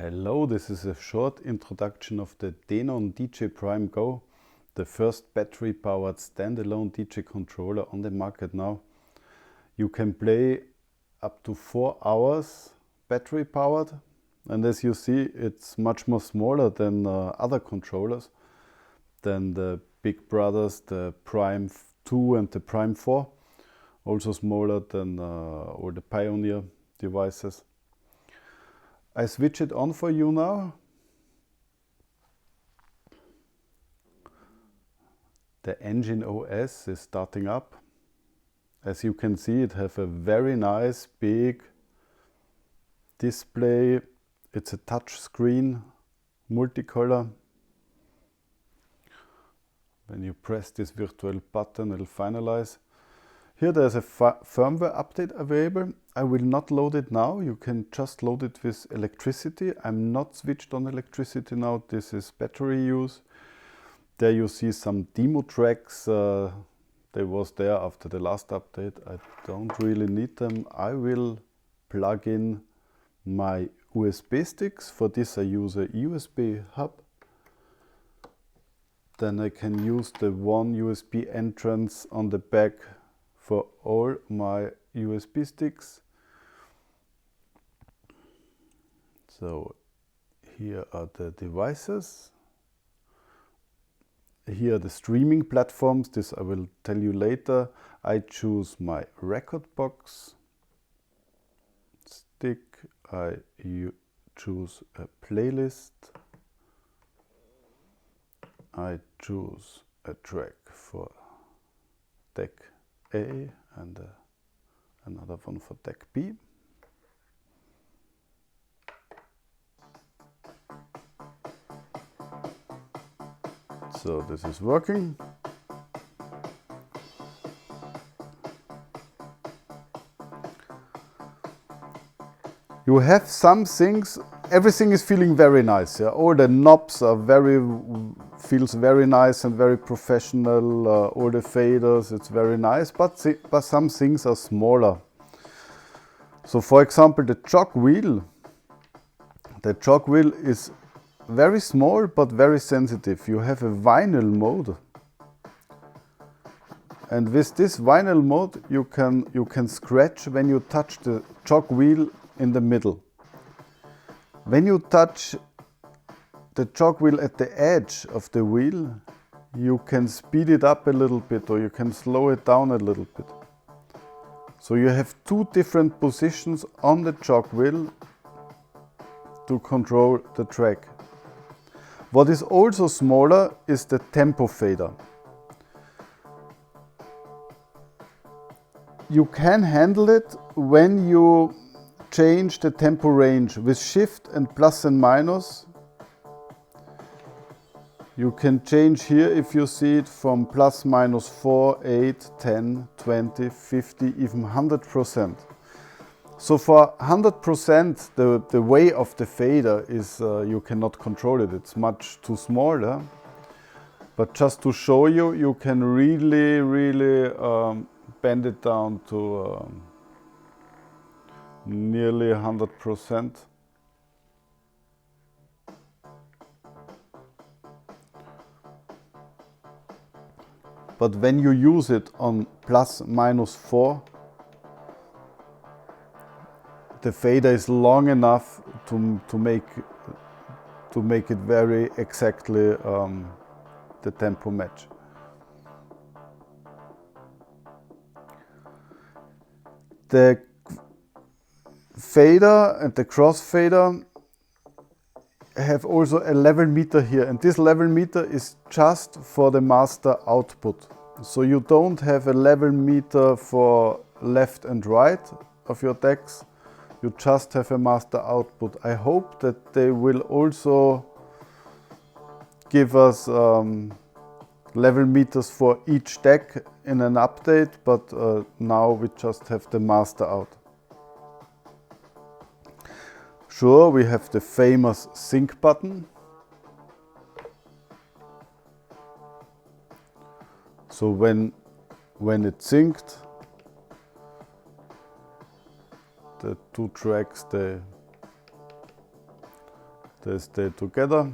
Hello, this is a short introduction of the Denon DJ Prime Go, the first battery-powered standalone DJ controller on the market now. You can play up to 4 hours battery-powered, and as you see, it's much more smaller than other controllers, than the big brothers, the Prime 2 and the Prime 4, also smaller than all the Pioneer devices. I switch it on for you now. The engine OS is starting up. As you can see, it has a very nice big display. It's a touch screen, multicolor. When you press this virtual button, it'll finalize. Here there's a firmware update available. I will not load it now. You can just load it with electricity. I'm not switched on electricity now. This is battery use. There you see some demo tracks. They was there after the last update. I don't really need them. I will plug in my USB sticks. For this I use a USB hub. Then I can use the one USB entrance on the back for all my USB sticks. So here are the devices. Here are the streaming platforms. This I will tell you later. I choose my record box stick. I choose a playlist. I choose a track for deck A and another one for deck B. So this is working. You have some things, everything is feeling very nice. Yeah? All the knobs are feels very nice and very professional. All the faders, it's very nice, but some things are smaller. So for example, the jog wheel. The jog wheel is very small but very sensitive. You have a vinyl mode, and with this vinyl mode you can scratch when you touch the jog wheel in the middle. When you touch the jog wheel at the edge of the wheel, you can speed it up a little bit or you can slow it down a little bit. So you have two different positions on the jog wheel to control the track. What is also smaller is the tempo fader. You can handle it when you change the tempo range with shift and plus and minus. You can change here, if you see it, from plus minus 4, 8, 10, 20, 50, even 100%. So for 100%, the way of the fader is you cannot control it. It's much too small. Yeah? But just to show you, you can really bend it down to nearly 100%. But when you use it on plus minus 4, the fader is long enough to make it very exactly the tempo match. The fader and the crossfader have also a level meter here, and this level meter is just for the master output. So you don't have a level meter for left and right of your decks. You just have a master output. I hope that they will also give us level meters for each deck in an update, but now we just have the master out. Sure, we have the famous sync button. So when it's synced, the two tracks, they They stay together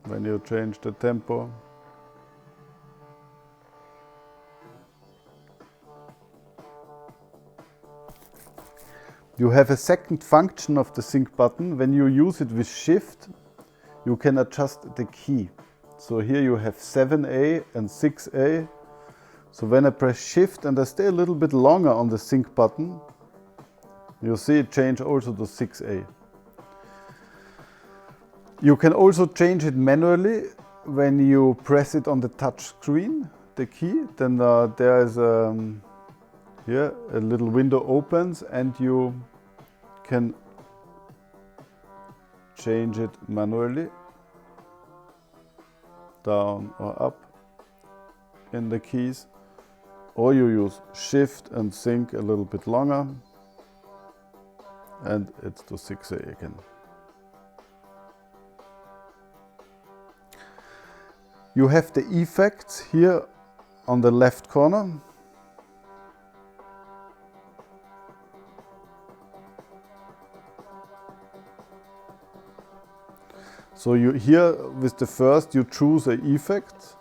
when you change the tempo. You have a second function of the sync button. When you use it with Shift, you can adjust the key. So here you have 7A and 6A. So when I press Shift and I stay a little bit longer on the sync button, you see it change also to 6A. You can also change it manually when you press it on the touch screen, the key. Then there is here a little window opens and you can change it manually, down or up in the keys, or you use Shift and sync a little bit longer and it's to 6A again. You have the effects here on the left corner. So you here with the first you choose an effect.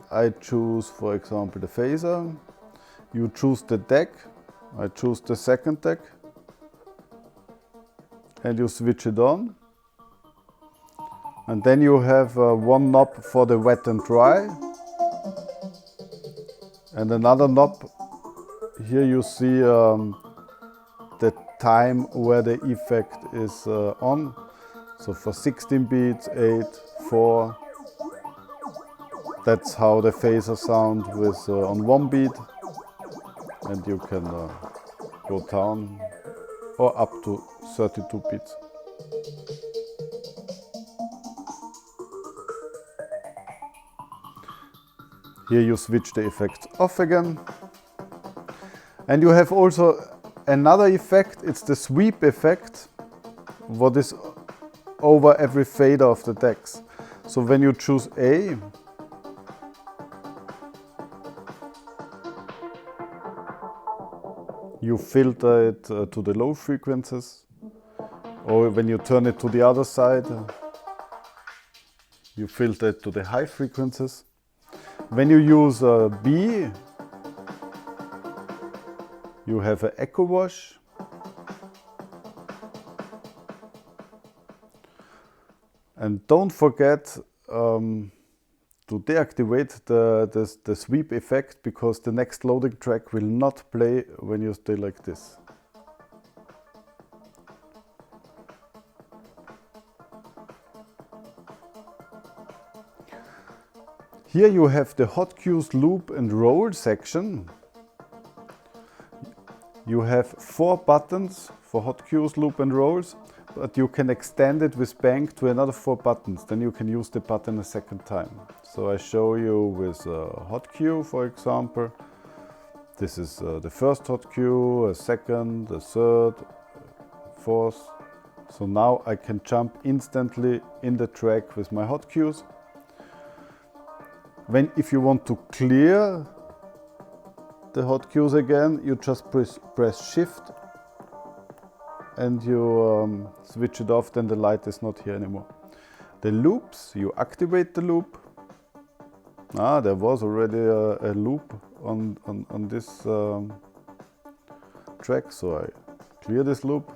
I choose, for example, the phaser. You choose the deck. I choose the second deck. And you switch it on. And then you have one knob for the wet and dry. And another knob. Here you see the time where the effect is on. So for 16 beats, 8, 4. That's how the phaser sound with on 1 beat. And you can go down or up to 32 beats. Here you switch the effects off again. And you have also another effect, it's the sweep effect, what is over every fader of the decks. So when you choose A, you filter it to the low frequencies, or when you turn it to the other side, you filter it to the high frequencies. When you use B, you have an echo wash. And don't forget to deactivate the sweep effect, because the next loading track will not play when you stay like this. Here you have the hot cues, loop and roll section. You have 4 buttons for hot cues, loop and rolls, but you can extend it with bank to another 4 buttons. Then you can use the button a second time. So I show you with a hot cue, for example. This is the first hot cue, a second, a third, fourth. So now I can jump instantly in the track with my hot cues. If you want to clear the hot cues again, you just press Shift and you switch it off, then the light is not here anymore. The loops, you activate the loop. There was already a loop on this track, so I clear this loop.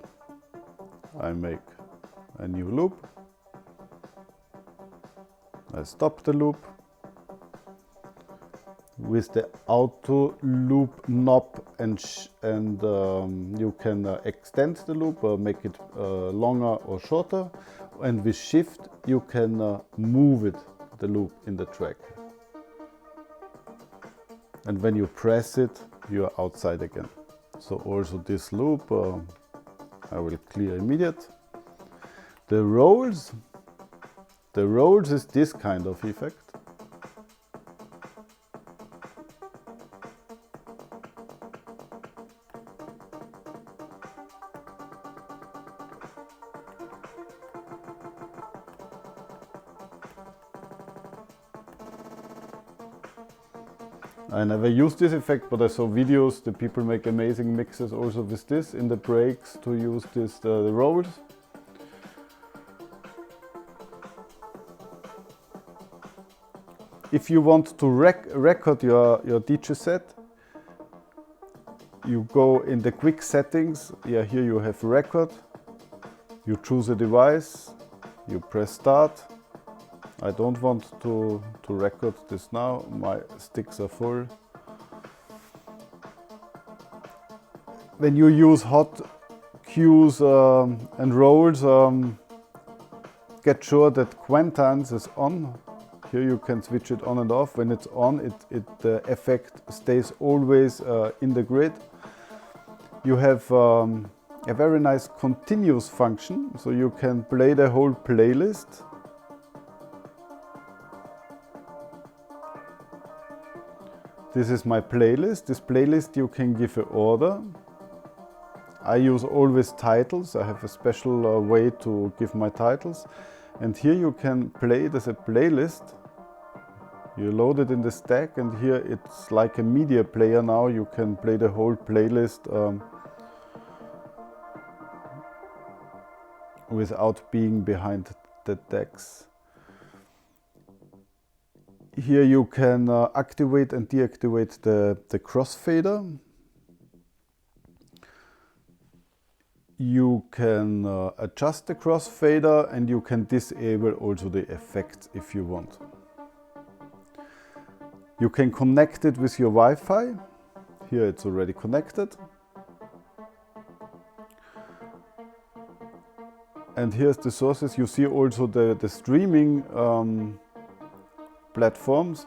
I make a new loop. I stop the loop. With the auto loop knob and you can extend the loop or make it longer or shorter, and with Shift you can move it, the loop in the track, and when you press it you are outside again. So also this loop I will clear immediate. The rolls is this kind of effect. I never used this effect, but I saw videos, the people make amazing mixes also with this in the breaks to use this, the rolls. If you want to record your DJ set, you go in the quick settings. Yeah, here you have record. You choose a device, you press start. I don't want to record this now, my sticks are full. When you use hot cues and rolls, get sure that quantiles is on. Here you can switch it on and off. When it's on, the effect stays always in the grid. You have a very nice continuous function, so you can play the whole playlist. This is my playlist. This playlist you can give an order. I use always titles. I have a special way to give my titles. And here you can play it as a playlist. You load it in the stack, and here it's like a media player now. You can play the whole playlist without being behind the decks. Here you can activate and deactivate the crossfader. You can adjust the crossfader, and you can disable also the effects if you want. You can connect it with your Wi-Fi. Here it's already connected. And here's the sources. You see also the streaming platforms.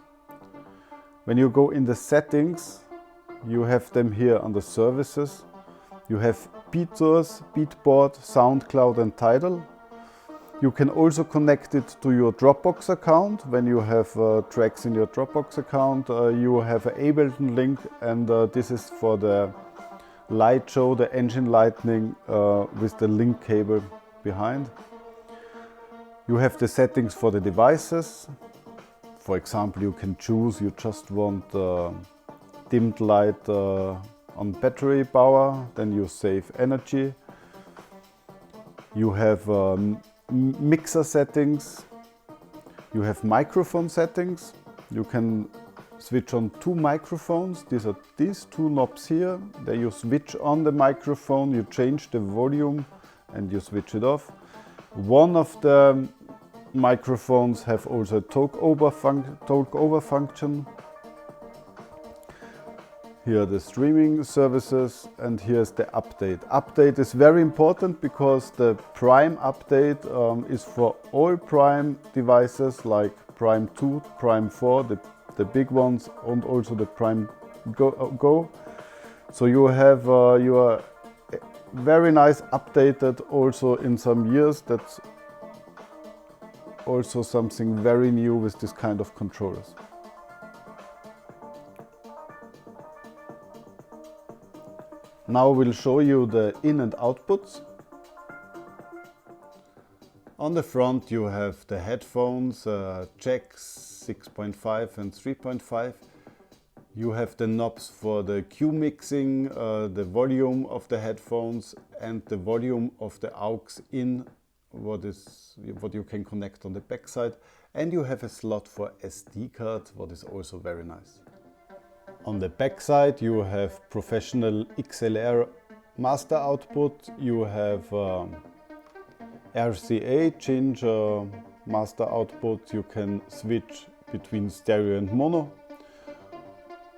When you go in the settings, you have them here under services. You have Beatsource, Beatport, Soundcloud and TIDAL. You can also connect it to your Dropbox account. When you have tracks in your Dropbox account, you have an Ableton link, and this is for the Lightshow, the engine lightning with the link cable behind. You have the settings for the devices. For example, you can choose, you just want dimmed light on battery power, then you save energy. You have mixer settings, you have microphone settings. You can switch on two microphones. These are these two knobs here. There you switch on the microphone, you change the volume and you switch it off. One of the microphones have also a talk over function. Here are the streaming services, and here's the update. Update is very important because the Prime update is for all Prime devices like Prime 2, Prime 4, the big ones, and also the Prime Go. So you have your very nice updated also in some years. That's also something very new with this kind of controllers. Now we'll show you the in and outputs. On the front you have the headphones, jacks 6.5 and 3.5. You have the knobs for the cue mixing, the volume of the headphones and the volume of the aux in, what you can connect on the back side. And you have a slot for SD card, what is also very nice. On the back side you have professional XLR master output, you have RCA change master output, you can switch between stereo and mono.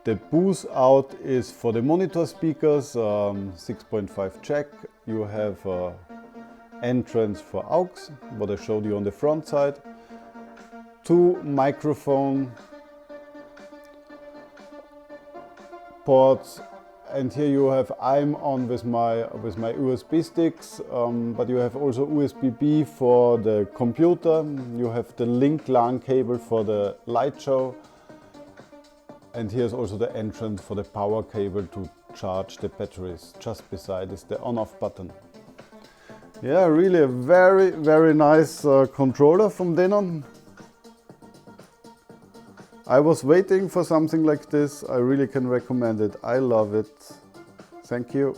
The boost out is for the monitor speakers, 6.5 jack. You have entrance for aux, what I showed you on the front side. Two microphone ports, and here you have, I'm on with my USB sticks, but you have also USB-B for the computer. You have the link LAN cable for the Lightshow, and here's also the entrance for the power cable to charge the batteries. Just beside is the on-off button. Yeah, really a very nice controller from Denon. I was waiting for something like this. I really can recommend it. I love it. Thank you.